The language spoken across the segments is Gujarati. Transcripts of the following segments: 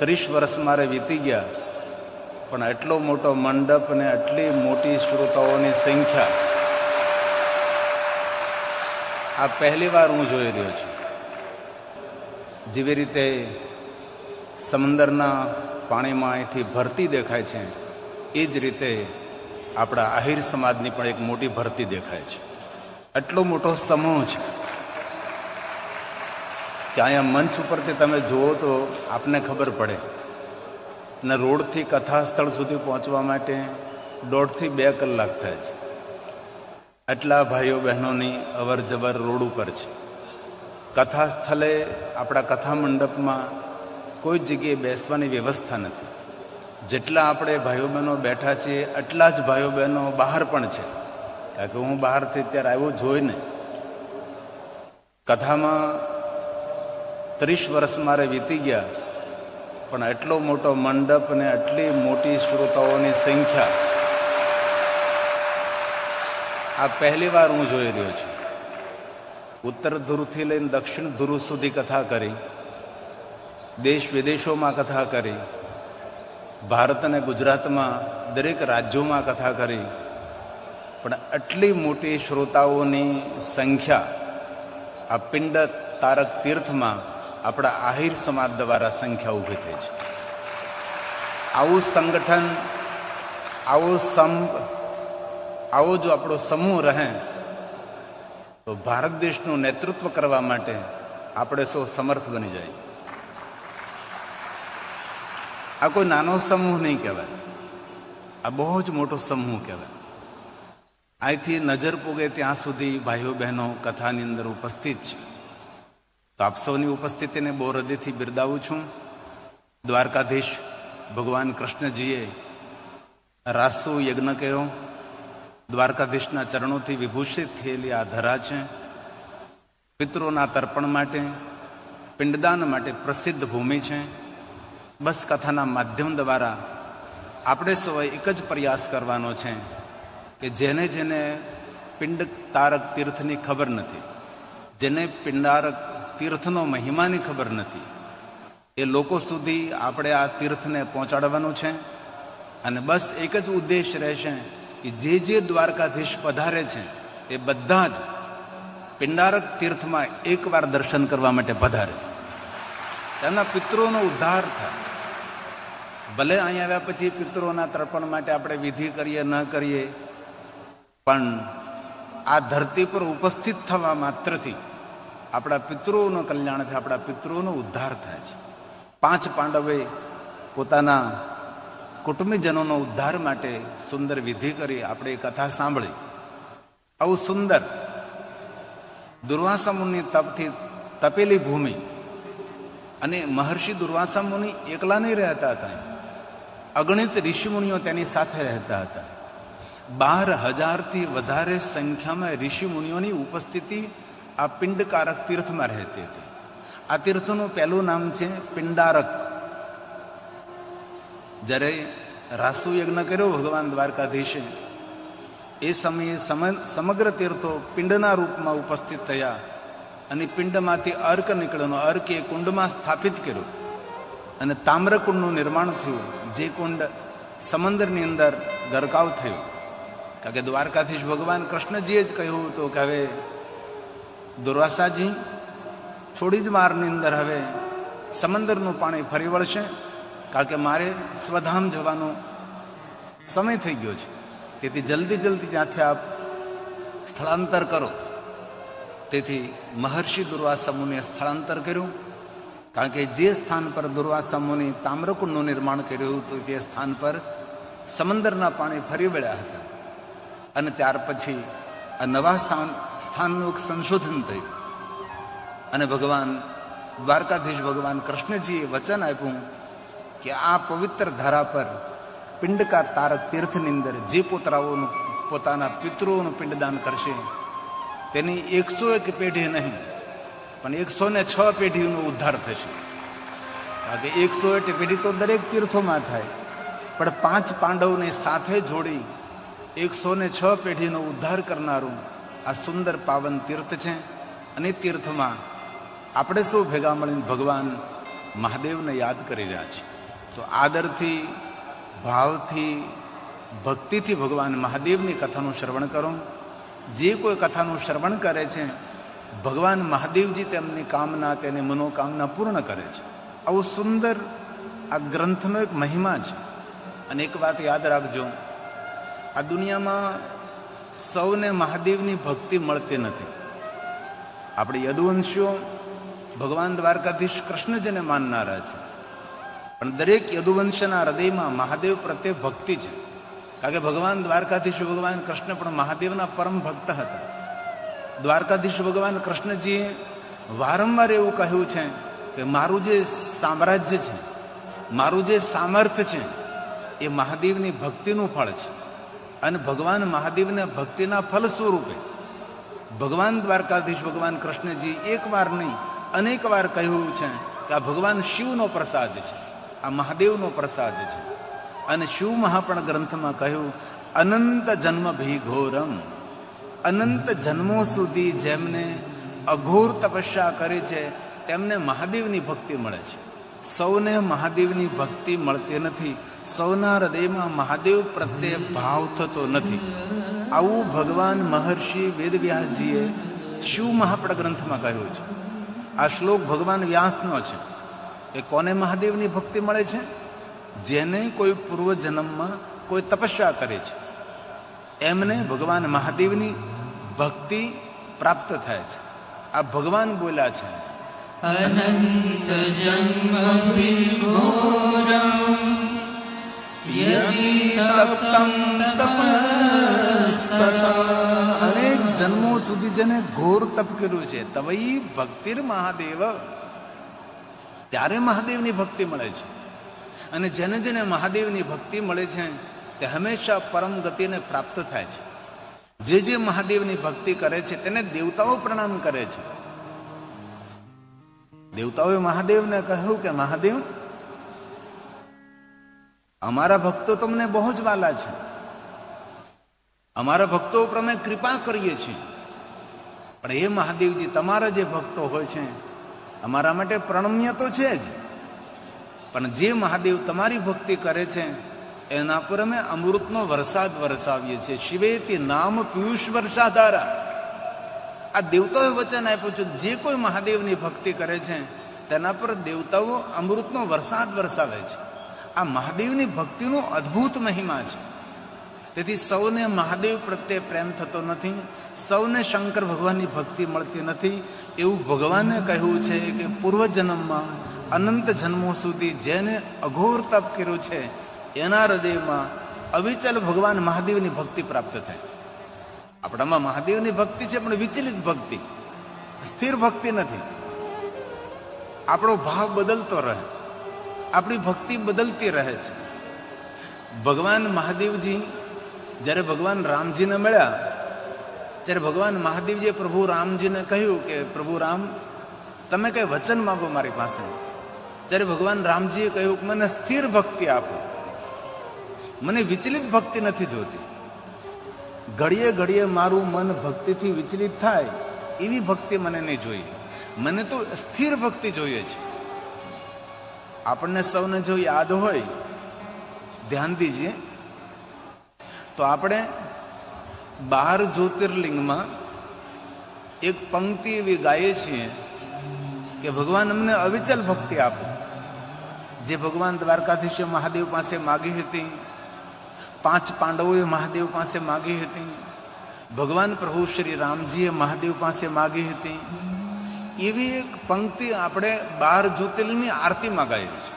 30 વર્ષ મારે વીતી ગયા, પણ એટલો મોટો મંડપ ને આટલી મોટી શ્રોતાઓની સંખ્યા આ પહેલી વાર હું જોઈ રહ્યો છું. જેવી રીતે સમંદરના પાણીમાં અહીંથી ભરતી દેખાય છે, એ જ રીતે આપણા આહિર સમાજની પણ એક મોટી ભરતી દેખાય છે. એટલો મોટો સમૂહ છે કે અહીંયા મંચ ઉપરથી તમે જુઓ તો આપને ખબર પડે. અને રોડથી કથા સ્થળ સુધી પહોંચવા માટે 1.5 થી 2 કલાક થાય છે. એટલા ભાઈઓ બહેનોની અવર જવર રોડ ઉપર છે. કથા સ્થળે આપણા કથા મંડપમાં કોઈ જગ્યાએ બેસવાની વ્યવસ્થા નથી. જેટલા આપણે ભાઈઓ બહેનો બેઠા છીએ એટલા જ ભાઈઓ બહેનો બહાર પણ છે. કારણ કે હું બહારથી અત્યારે આવ્યો જોઈને કથામાં 30 વર્ષ મારે વીતી ગયા, પણ એટલો મોટો મંડપ ને આટલી મોટી શ્રોતાઓની સંખ્યા આ પહેલી વાર હું જોઈ રહ્યો છું. ઉત્તર ધ્રુવથી લઈને દક્ષિણ ધ્રુવ સુધી કથા કરી, દેશ વિદેશોમાં કથા કરી, ભારત અને ગુજરાતમાં દરેક રાજ્યોમાં કથા કરી, પણ આટલી મોટી શ્રોતાઓની સંખ્યા આ પિંડ તારક તીર્થમાં આપણા આહિર સમાજ દ્વારા સંખ્યા ઊભી થઈ છે. આવું સંગઠન, આવો સંપ, આવો જો આપણો સમૂહ રહે તો ભારત દેશનું નેતૃત્વ કરવા માટે આપણે સૌ સમર્થ બની જાય. આ કોઈ નાનો સમૂહ નહીં કહેવાય, આ બહુ જ મોટો સમૂહ કહેવાય. અહીંથી નજર પોગે ત્યાં સુધી ભાઈઓ બહેનો કથાની અંદર ઉપસ્થિત છે. તો આપ સૌની ઉપસ્થિતિને બહુ હૃદયથી બિરદાવું છું. દ્વારકાધીશ ભગવાન કૃષ્ણજીએ રાસુ યજ્ઞ કર્યો. દ્વારકાધીશના ચરણોથી વિભૂષિત થયેલી આ ધરા છે. પિતૃઓના તર્પણ માટે, પિંડદાન માટે પ્રસિદ્ધ ભૂમિ છે. બસ કથાના માધ્યમ દ્વારા આપણે સૌએ એક જ પ્રયાસ કરવાનો છે કે જેને જેને પિંડ તારક તીર્થની ખબર નથી, જેને પિંડારક તીર્થનો મહિમાની ખબર નથી, એ લોકો સુધી આપણે આ તીર્થને પહોંચાડવાનું છે. અને બસ એક જ ઉદ્દેશ રહેશે કે જે દ્વારકાધીશ પધારે છે એ બધા જ પિંડારક તીર્થમાં એકવાર દર્શન કરવા માટે પધારે, તેમના પિતૃઓનો ઉદ્ધાર થાય. ભલે અહીં આવ્યા પછી પિતૃઓના તર્પણ માટે આપણે વિધિ કરીએ ન કરીએ, પણ આ ધરતી પર ઉપસ્થિત થવા માત્રથી આપણા પિતૃઓનું કલ્યાણ થાય, આપણા પિતૃઓનો ઉદ્ધાર થાય છે. 5 પાંડવે પોતાના કુટુંબીજનોનો ઉદ્ધાર માટે સુંદર વિધિ કરી, આપણે એ કથા સાંભળી. આવું સુંદર દુર્વાસા મુનિ તપથી તપેલી ભૂમિ, અને મહર્ષિ દુર્વાસા મુનિ એકલા નહીં રહેતા હતા, અગણિત ઋષિમુનિઓ તેની સાથે રહેતા હતા. 12,000થી વધારે સંખ્યામાં ઋષિમુનિઓની ઉપસ્થિતિ આ પિંડકારક તીર્થમાં રહેતી હતી. આ તીર્થનું પહેલું નામ છે પિંડારક. જ્યારે રાસુ યજ્ઞ કર્યો ભગવાન દ્વારકાધીશે, એ સમયે સમગ્ર તીર્થો પિંડના રૂપમાં ઉપસ્થિત થયા અને પિંડમાંથી અર્ક નીકળ્યો. અર્ક એ કુંડમાં સ્થાપિત કર્યો અને તામ્રકુંડનું નિર્માણ થયું, જે કુંડ સમંદરની અંદર ગરકાવ થયું. કારણ કે દ્વારકાધીશ ભગવાન કૃષ્ણજીએ જ કહ્યું હતું કે હવે દુર્વાસાજી થોડી જ વારની અંદર હવે સમંદરનું પાણી ફરી વળશે, કારણ કે મારે સ્વધામ જવાનો સમય થઈ ગયો છે, તેથી જલ્દી ત્યાંથી આપ સ્થળાંતર કરો. તેથી મહર્ષિ દુર્વાસા મુનિએ સ્થળાંતર કર્યું, કારણ કે જે સ્થાન પર દુર્વાસા મુનિ તામ્રકુંડનું નિર્માણ કર્યું હતું તે સ્થાન પર સમંદરના પાણી ફરી વળ્યા હતા. અને ત્યાર પછી આ નવા સ્થાનનું સંશોધન થયું અને ભગવાન દ્વારકાધીશ ભગવાન કૃષ્ણજીએ વચન આપ્યું કે આ પવિત્ર ધારા પર પિંડકા તારક તીર્થની અંદર જે પોતરાઓનું પોતાના પિતૃઓનું પિંડદાન કરશે તેની 101 પેઢી નહીં પણ 106 પેઢીનો ઉદ્ધાર થશે. કારણ કે 108 પેઢી તો દરેક તીર્થોમાં થાય, પણ 5 પાંડવને સાથે જોડી 106 પેઢીનો ઉદ્ધાર કરનારું આ સુંદર પાવન તીર્થ છે. અને તીર્થમાં આપણે સૌ ભેગા મળીને ભગવાન મહાદેવને યાદ કરી રહ્યા છીએ. તો આદરથી, ભાવથી, ભક્તિથી ભગવાન મહાદેવની કથાનું શ્રવણ કરો. જે કોઈ કથાનું શ્રવણ કરે છે ભગવાન મહાદેવજી તેમની કામના, તેની મનોકામના પૂર્ણ કરે છે. આવું સુંદર આ ગ્રંથનો એક મહિમા છે. અને એક વાત યાદ રાખજો, આ દુનિયામાં સૌને મહાદેવની ભક્તિ મળતી નથી. આપણે યદુવંશીઓ ભગવાન દ્વારકાધીશ કૃષ્ણજીને માનનારા છે, પણ દરેક યદુવંશના હૃદયમાં મહાદેવ પ્રત્યે ભક્તિ છે. કારણ કે ભગવાન દ્વારકાધીશ ભગવાન કૃષ્ણ પણ મહાદેવના પરમ ભક્ત હતા. દ્વારકાધીશ ભગવાન કૃષ્ણજીએ વારંવાર એવું કહ્યું છે કે મારું જે સામ્રાજ્ય છે, મારું જે સામર્થ્ય છે એ મહાદેવની ભક્તિનું ફળ છે. અને ભગવાન મહાદેવને ભક્તિના ફલ સ્વરૂપે ભગવાન દ્વારકાધીશ ભગવાન કૃષ્ણજી એક વાર નહીં અનેક વાર કહ્યું છે કે આ ભગવાન શિવનો પ્રસાદ છે, આ મહાદેવનો પ્રસાદ છે. અને શિવ મહાપણ ગ્રંથમાં કહ્યું, અનંત જન્મ ભી ઘોરમ, અનંત જન્મો સુધી જેમને અઘોર તપસ્યા કરી છે તેમને મહાદેવની ભક્તિ મળે છે. સૌને મહાદેવની ભક્તિ મળતી નથી. સૌના હૃદયમાં મહાદેવ પ્રત્યે ભાવ થતો નથી. આવું ભગવાન મહર્ષિ વેદવ્યાસજીએ શિવ મહાપણ ગ્રંથમાં કહ્યું છે. આ શ્લોક ભગવાન વ્યાસનો છે. એ કોને મહાદેવની ભક્તિ મળે છે? જેને કોઈ પૂર્વજન્મમાં કોઈ તપસ્યા કરે છે એમને ભગવાન મહાદેવની ભક્તિ પ્રાપ્ત થાય છે. આ ભગવાન બોલ્યા છે, અનંત જન્મ વિઘોરમ યદિ તપ્તં તપસ્તતા. અનેક જન્મો સુધી જેને ઘોર તપ કર્યું છે, તવૈ ભક્તિર મહાદેવ, ત્યારે મહાદેવની ભક્તિ મળે છે. અને જેને જેને મહાદેવની ભક્તિ મળે છે તે હંમેશા પરમ ગતિને પ્રાપ્ત થાય છે. જે જે મહાદેવની ભક્તિ કરે છે તેને દેવતાઓ પ્રણામ કરે છે. દેવતાઓએ મહાદેવને કહ્યું કે મહાદેવ, અમારા ભક્તો તમને બહુ જ વાલા છે, અમારા ભક્તો ઉપર અમે કૃપા કરીએ છીએ, પણ એ મહાદેવજી તમારા જે ભક્તો હોય છે અમારા માટે પ્રણમ્ય તો છે જ, પણ જે મહાદેવ તમારી ભક્તિ કરે છે એના પર અમે અમૃતનો વરસાદ વરસાવીએ છીએ. શિવેતી નામ પિયુષ વર્ષાધારા. આ દેવતાઓએ વચન આપ્યું છે, જે કોઈ મહાદેવની ભક્તિ કરે છે તેના પર દેવતાઓ અમૃતનો વરસાદ વરસાવે છે. આ મહાદેવની ભક્તિનો અદ્ભુત મહિમા છે. તેથી સૌને મહાદેવ પ્રત્યે પ્રેમ થતો નથી, સૌને શંકર ભગવાનની ભક્તિ મળતી નથી. એવું ભગવાને કહ્યું છે કે પૂર્વજન્મમાં અનંત જન્મો સુધી જેને અઘોર તપ કર્યું છે એના હૃદયમાં અવિચલ ભગવાન મહાદેવની ભક્તિ પ્રાપ્ત થાય. આપણામાં મહાદેવની ભક્તિ છે પણ વિચલિત ભક્તિ, સ્થિર ભક્તિ નથી. આપણો ભાવ બદલતો રહે, આપણી ભક્તિ બદલતી રહે છે. ભગવાન મહાદેવજી જ્યારે ભગવાન રામજીને મળ્યા ત્યારે ભગવાન મહાદેવજીએ પ્રભુ રામજીને કહ્યું કે પ્રભુ રામ, તમે કઈ વચન માંગો મારી પાસે. ત્યારે ભગવાન રામજીએ કહ્યું કે મને સ્થિર ભક્તિ આપો, મને વિચલિત ભક્તિ નથી જોતી. ઘડીએ ઘડીએ મારું મન ભક્તિથી વિચલિત થાય એવી ભક્તિ મને નહીં જોઈએ, મને તો સ્થિર ભક્તિ જોઈએ છે. આપણને સૌને જો યાદ હોય, ધ્યાન દીજીએ, તો આપણે 12 જ્યોતિર્લિંગમાં એક પંક્તિ એવી ગાઈએ છીએ કે ભગવાન અમને અવિચલ ભક્તિ આપો. જે ભગવાન દ્વારકાધીશે મહાદેવ પાસે માગી હતી, 5 પાંડવોએ મહાદેવ પાસે માગી હતી, ભગવાન પ્રભુ શ્રી રામજીએ મહાદેવ પાસે માગી હતી, એવી એક પંક્તિ આપણે 12 જ્યોતિર્લિંગની આરતીમાં ગાઈએ છીએ.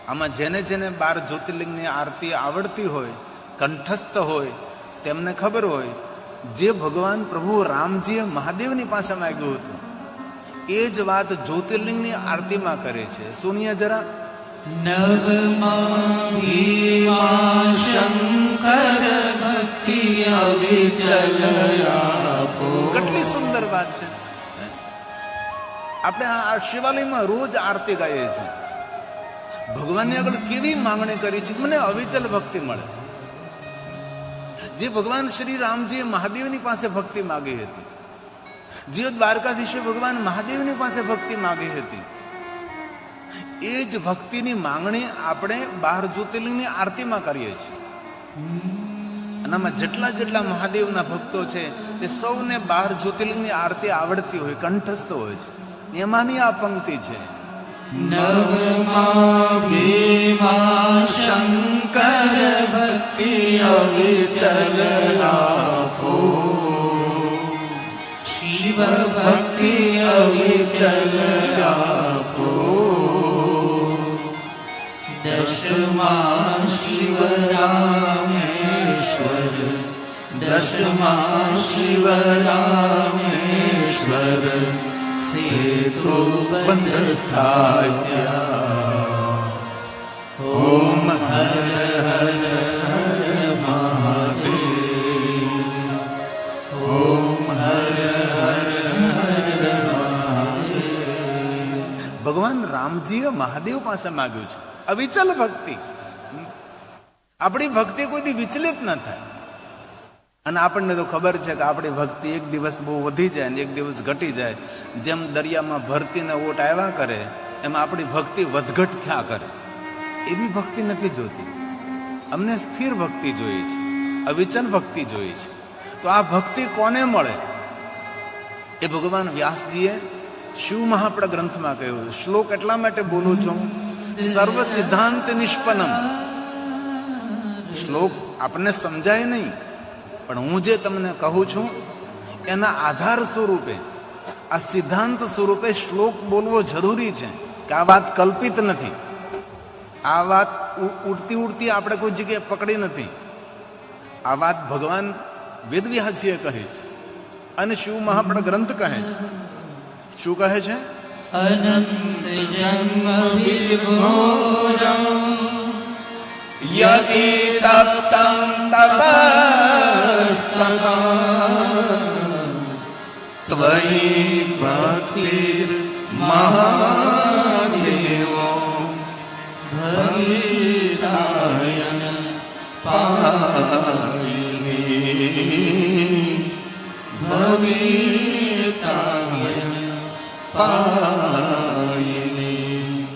આમાં જેને જેને 12 જ્યોતિર્લિંગની આરતી આવડતી હોય, કંઠસ્થ હોય, તેમને ખબર હોય જે ભગવાન પ્રભુ રામજીએ મહાદેવની પાસે માગ્યું હતું એ જ વાત જ્યોતિર્લિંગની આરતીમાં કરે છે. સુનિએ જરા. નવમા ભીમા શંકર ભક્તિ અવિચલ આપો. કેટલી સુંદર વાત છે. આપણે આ શિવાલયમાં રોજ આરતી ગાઈએ છીએ. ભગવાનની આગળ કેવી માંગણી કરી છે, મને અવિચલ ભક્તિ મળે. જે ભગવાન શ્રી રામજીએ મહાદેવની પાસે ભક્તિ માગી હતી, જે દ્વારકાધીશે ભગવાન મહાદેવની પાસે ભક્તિ માગી હતી, એ જ ભક્તિની માંગણી આપણે 12 જ્યોતિર્લિંગની આરતીમાં કરીએ છીએ. અને આમાં જેટલા જેટલા મહાદેવના ભક્તો છે તે સૌને 12 જ્યોતિર્લિંગની આરતી આવડતી હોય, કંઠસ્થ હોય છે. એમાંની આ પંક્તિ છે. નવમા ભીમા શંકર ભક્તિ અવિચલ આપો, શિવ ભક્તિ અવિચલ આપો. દશમા શિવ રામેશ્વર, દશમા શિવ રામેશ્વર, સેતુ બંધ સ્થાપ્યા. ઓમ હર હર હર મહાદેવ, ઓમ હર હર હર મહાદેવ. ભગવાન રામજીએ મહાદેવ પાસે માગ્યું છે અવિચલ ભક્તિ. આપણી ભક્તિ કોઈથી વિચલિત ન થાય. અને આપણને તો ખબર છે કે આપણી ભક્તિ એક દિવસ બહુ વધી જાય ને એક દિવસ ઘટી જાય. જેમ દરિયામાં ભરતીને ઓટ આવ્યા કરે એમ આપણી ભક્તિ વધઘટ થયા કરે. એવી ભક્તિ નથી જોતી. અમને સ્થિર ભક્તિ જોઈએ છે, અવિચલ ભક્તિ જોઈએ છે. તો આ ભક્તિ કોને મળે? એ ભગવાન વ્યાસજીએ શિવ મહાપડા ગ્રંથમાં કહ્યું. શ્લોક એટલા માટે બોલું છું, સર્વ સિદ્ધાંત નિષ્પન્નમ. શ્લોક આપણને સમજાય નહીં, પણ હું જે તમને કહું છું એના આધાર સ્વરૂપે, આ સિદ્ધાંત સ્વરૂપે શ્લોક બોલવો જરૂરી છે કે આ વાત કલ્પિત નથી. આ વાત ઉડતી ઉડતી આપણે કોઈ જગ્યાએ પકડી નથી. આ વાત ભગવાન વેદવ્યાસીએ કહે છે અને શિવ મહાપડા ગ્રંથ કહે છે. શું કહે છે? અનંત જન્મ વિભોરમ યદિ તપ્તં તપસ્તથા ત્વયિ ભક્તિર મહાદેવો ભવિતાયન પાયિની, ભવિતાયન પાયિની.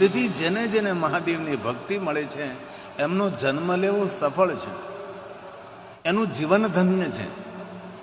તેથી જેને જેને મહાદેવની ભક્તિ મળે છે એમનો જન્મ લેવો સફળ છે, એનું જીવન ધન્ય છે.